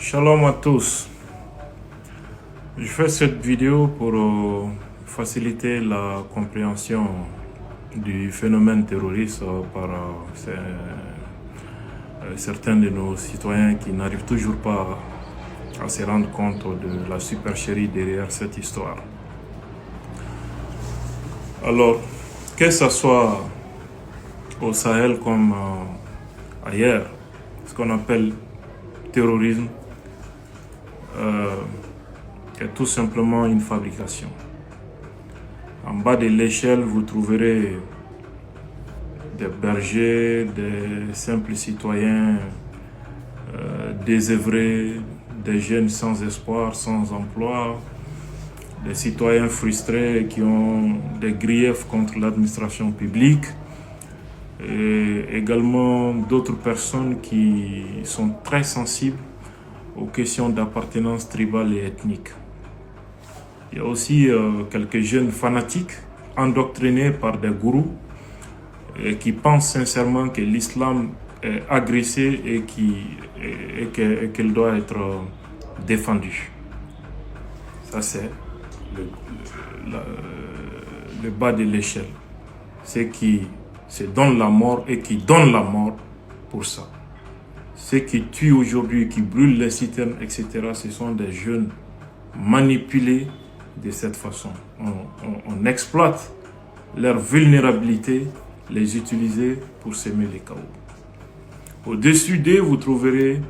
Shalom à tous. Je fais cette vidéo pour faciliter la compréhension du phénomène terroriste par certains de nos citoyens qui n'arrivent toujours pas à se rendre compte de la supercherie derrière cette histoire. Alors, que ce soit au Sahel comme ailleurs, ce qu'on appelle terrorisme est tout simplement une fabrication. En bas de l'échelle, vous trouverez des bergers, des simples citoyens désœuvrés, des jeunes sans espoir, sans emploi, des citoyens frustrés qui ont des griefs contre l'administration publique, et également d'autres personnes qui sont très sensibles aux questions d'appartenance tribale et ethnique. Il y a aussi quelques jeunes fanatiques endoctrinés par des gourous et qui pensent sincèrement que l'islam est agressé et qu'elle doit être défendue. Ça, c'est le bas de l'échelle. Ceux qui se donnent la mort et qui donnent la mort pour ça. Ceux qui tuent aujourd'hui, qui brûlent les citernes, etc., ce sont des jeunes manipulés de cette façon. On exploite leur vulnérabilité, les utiliser pour semer les chaos. Au-dessus d'eux, vous trouverez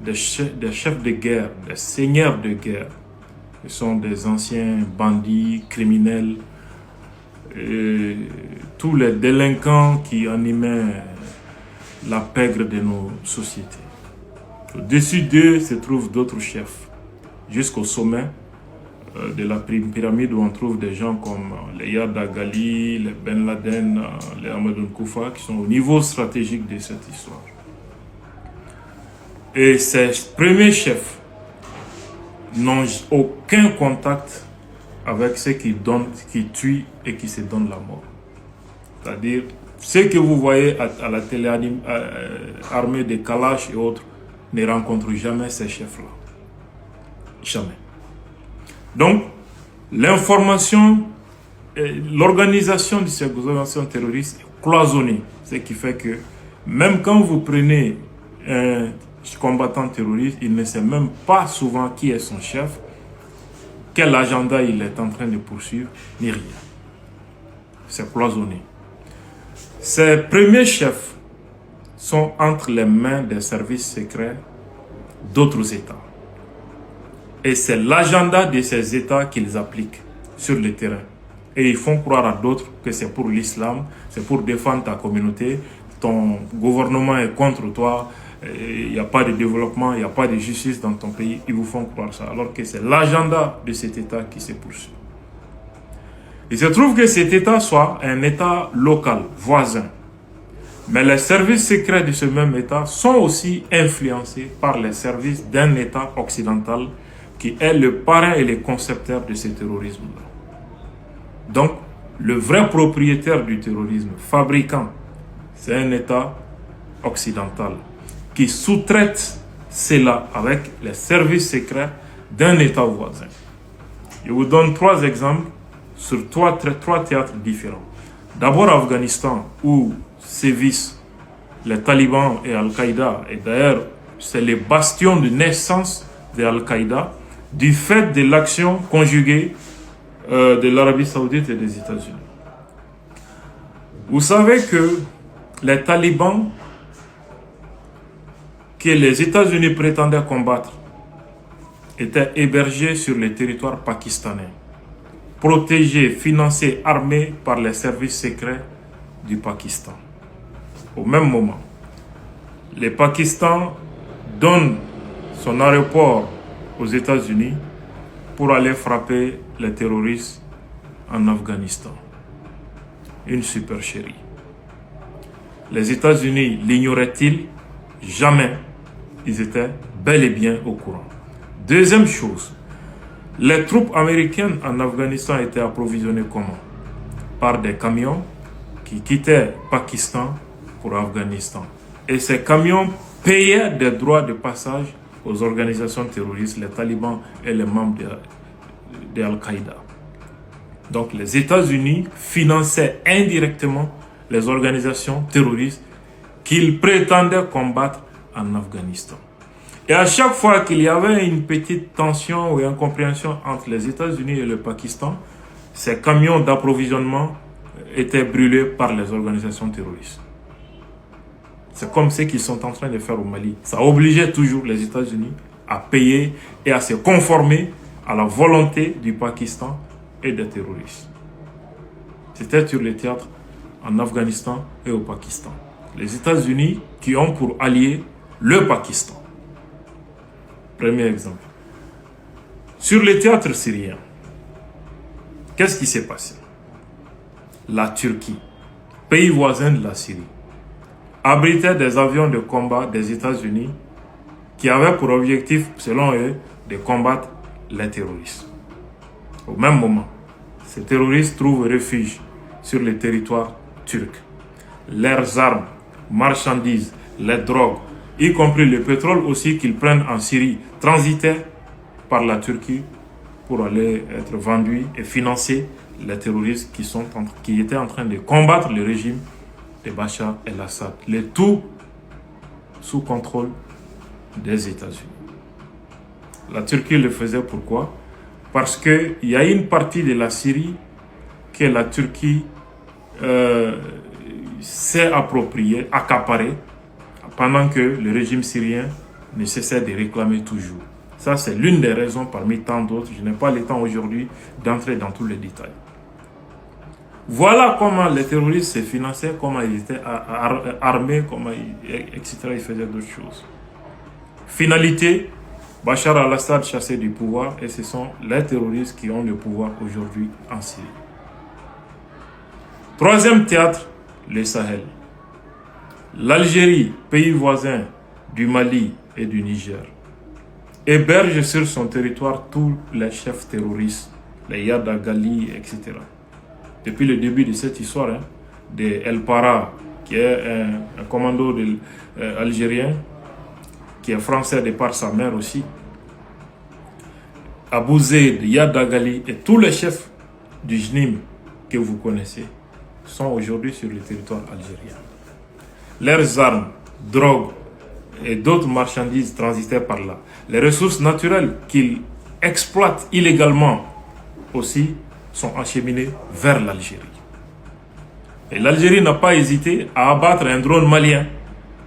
des chefs de guerre, des seigneurs de guerre. Ce sont des anciens bandits, criminels, et tous les délinquants qui animaient la pègre de nos sociétés. Au-dessus d'eux se trouvent d'autres chefs, jusqu'au sommet de la pyramide où on trouve des gens comme les Yarda Ghali, les Ben Laden, les Amadou Koufa, qui sont au niveau stratégique de cette histoire. Et ces premiers chefs n'ont aucun contact avec ceux qui tuent et qui se donnent la mort. C'est-à-dire, ceux que vous voyez à la télé armés de Kalash et autres ne rencontrent jamais ces chefs-là. Jamais. Donc, l'information, l'organisation de ces organisations terroristes est cloisonnée. Ce qui fait que même quand vous prenez un combattant terroriste, il ne sait même pas souvent qui est son chef, quel agenda il est en train de poursuivre, ni rien. C'est cloisonné. Ces premiers chefs sont entre les mains des services secrets d'autres États. Et c'est l'agenda de ces États qu'ils appliquent sur le terrain. Et ils font croire à d'autres que c'est pour l'islam, c'est pour défendre ta communauté, ton gouvernement est contre toi, il n'y a pas de développement, il n'y a pas de justice dans ton pays. Ils vous font croire ça, alors que c'est l'agenda de cet État qui se poursuit. Il se trouve que cet État soit un État local, voisin. Mais les services secrets de ce même État sont aussi influencés par les services d'un État occidental qui est le parrain et le concepteur de ce terrorisme-là. Donc, le vrai propriétaire du terrorisme, fabricant, c'est un État occidental qui sous-traite cela avec les services secrets d'un État voisin. Je vous donne 3 exemples sur 3 théâtres différents. D'abord, Afghanistan, où sévissent les talibans et Al-Qaïda, et d'ailleurs, c'est les bastions de naissance de Al-Qaïda, du fait de l'action conjuguée de l'Arabie Saoudite et des États-Unis. Vous savez que les talibans que les États-Unis prétendaient combattre étaient hébergés sur le territoire pakistanais, protégés, financés, armés par les services secrets du Pakistan. Au même moment, le Pakistan donne son aéroport aux États-Unis pour aller frapper les terroristes en Afghanistan. Une supercherie. Les États-Unis l'ignoraient-ils? Jamais. Ils étaient bel et bien au courant. Deuxième chose, les troupes américaines en Afghanistan étaient approvisionnées comment? Par des camions qui quittaient Pakistan pour Afghanistan. Et ces camions payaient des droits de passage aux organisations terroristes, les talibans et les membres de Al-Qaïda. Donc les États-Unis finançaient indirectement les organisations terroristes qu'ils prétendaient combattre en Afghanistan. Et à chaque fois qu'il y avait une petite tension ou incompréhension entre les États-Unis et le Pakistan, ces camions d'approvisionnement étaient brûlés par les organisations terroristes. C'est comme ce qu'ils sont en train de faire au Mali. Ça obligeait toujours les États-Unis à payer et à se conformer à la volonté du Pakistan et des terroristes. C'était sur les théâtres en Afghanistan et au Pakistan. Les États-Unis qui ont pour allié le Pakistan. Premier exemple. Sur les théâtres syriens, qu'est-ce qui s'est passé? La Turquie, pays voisin de la Syrie, abritait des avions de combat des États-Unis qui avaient pour objectif, selon eux, de combattre les terroristes. Au même moment, ces terroristes trouvent refuge sur le territoire turc. Leurs armes, marchandises, les drogues, y compris le pétrole aussi qu'ils prennent en Syrie, transitaient par la Turquie pour aller être vendus et financer les terroristes qui étaient en train de combattre le régime de Bachar el-Assad. Le tout sous contrôle des États-Unis. La Turquie le faisait pourquoi? Parce qu'il y a une partie de la Syrie que la Turquie s'est appropriée, accaparée, pendant que le régime syrien ne cessait de réclamer toujours. Ça, c'est l'une des raisons parmi tant d'autres. Je n'ai pas le temps aujourd'hui d'entrer dans tous les détails. Voilà comment les terroristes se finançaient, comment ils étaient armés, etc. Ils faisaient d'autres choses. Finalité, Bachar al-Assad chassé du pouvoir et ce sont les terroristes qui ont le pouvoir aujourd'hui en Syrie. Troisième théâtre, le Sahel. L'Algérie, pays voisin du Mali et du Niger, héberge sur son territoire tous les chefs terroristes, les Yad Agali, etc. Depuis le début de cette histoire, de El Para, qui est un commando algérien, qui est français de par sa mère aussi, Abou Zeid, Yad Agali et tous les chefs du JNIM que vous connaissez sont aujourd'hui sur le territoire algérien. Leurs armes, drogues et d'autres marchandises transitaient par là. Les ressources naturelles qu'ils exploitent illégalement aussi sont acheminées vers l'Algérie. Et l'Algérie n'a pas hésité à abattre un drone malien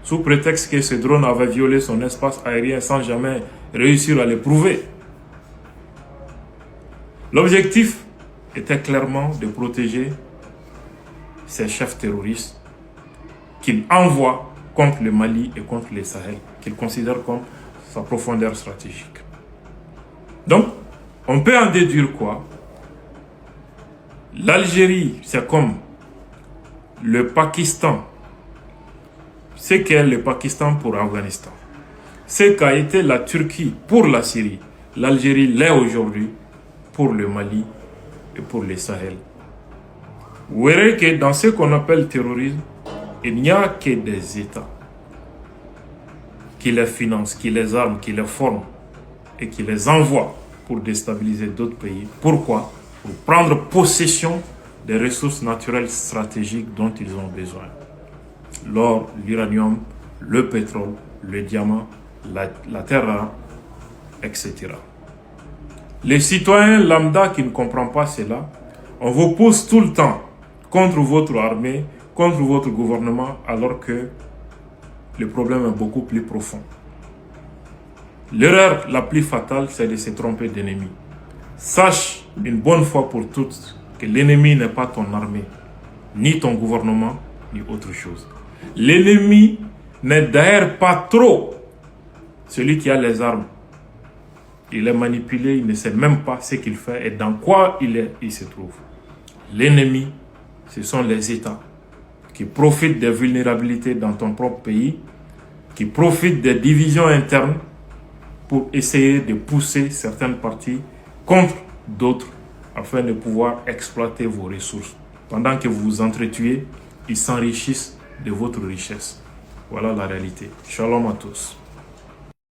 sous prétexte que ce drone avait violé son espace aérien sans jamais réussir à le prouver. L'objectif était clairement de protéger ces chefs terroristes qu'il envoie contre le Mali et contre le Sahel, qu'il considère comme sa profondeur stratégique. Donc, on peut en déduire quoi? L'Algérie, c'est comme le Pakistan. Ce qu'est le Pakistan pour l'Afghanistan. Ce qu'a été la Turquie pour la Syrie. L'Algérie l'est aujourd'hui pour le Mali et pour le Sahel. Vous verrez que dans ce qu'on appelle terrorisme, il n'y a que des États qui les financent, qui les arment, qui les forment et qui les envoient pour déstabiliser d'autres pays. Pourquoi? Pour prendre possession des ressources naturelles stratégiques dont ils ont besoin. L'or, l'uranium, le pétrole, le diamant, la terre rare, etc. Les citoyens lambda qui ne comprennent pas cela, on vous pousse tout le temps contre votre armée, contre votre gouvernement, alors que le problème est beaucoup plus profond. L'erreur la plus fatale, c'est de se tromper d'ennemi. Sache une bonne fois pour toutes que l'ennemi n'est pas ton armée, ni ton gouvernement, ni autre chose. L'ennemi n'est d'ailleurs pas trop celui qui a les armes. Il est manipulé, il ne sait même pas ce qu'il fait et dans quoi il se trouve. L'ennemi, ce sont les États qui profitent des vulnérabilités dans ton propre pays, qui profitent des divisions internes pour essayer de pousser certaines parties contre d'autres afin de pouvoir exploiter vos ressources. Pendant que vous vous entretuez, ils s'enrichissent de votre richesse. Voilà la réalité. Shalom à tous.